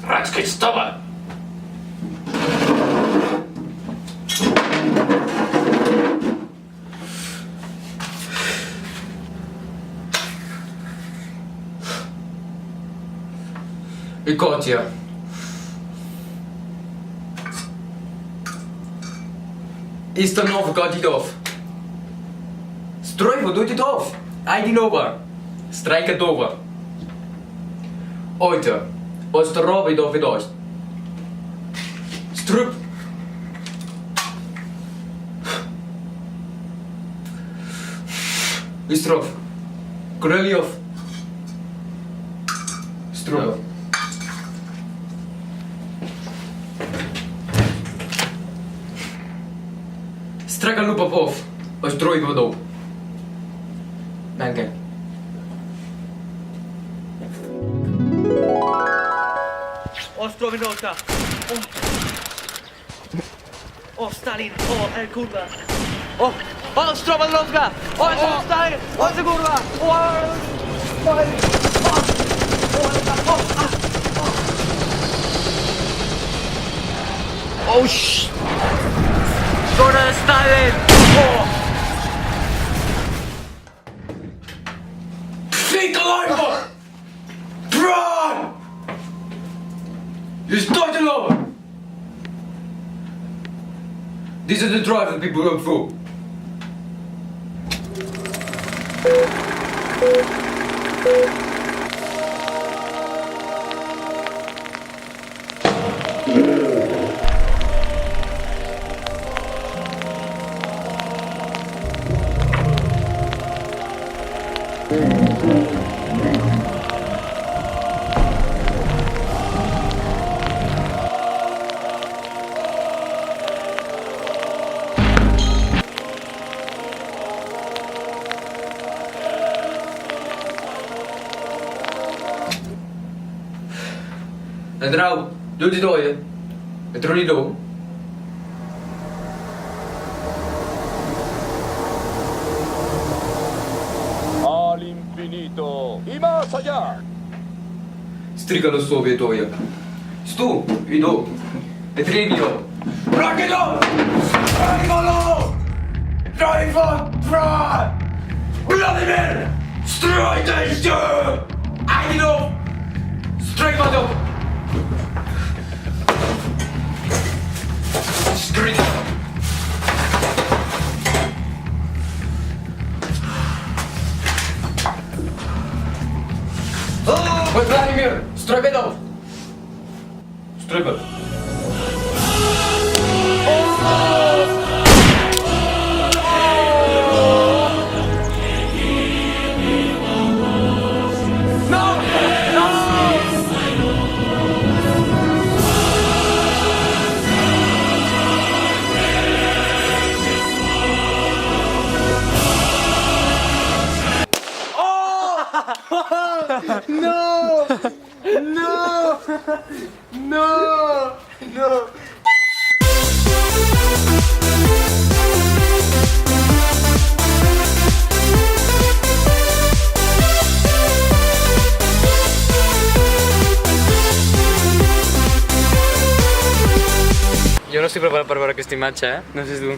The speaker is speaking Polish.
Racke, wstawaj! I kocie. Ist er noch geht auf? Stroj, wo doet het af? Eindelijk over. Strijk het over. Heute, als der Rabbi da wieder ist. Strup. Ist drauf. Kröljov. Strup. Strega lupa auf. Als Troj водou. Danke. Ostrovinosa. Stalin. Kurwa. Ostrovinosa. Stalin. Kurwa. Stalin. Flieg alleine! Run! You start alone! These are the drivers people look for. En trouw, doe die door je. Het er niet door. Al infinito y más allá. Strigalo sobie to je. Stu, idu. Het er niet door. Raak het op! Strigalo! Driver, front! Vladimir! Strijk deze! Eindelijk op! Strijk wat op! Strijk! Vladimir, strijk het op! Strijk het. No! No! No! No! Yo no estoy preparado para ver este match, ¿eh? No sé tú.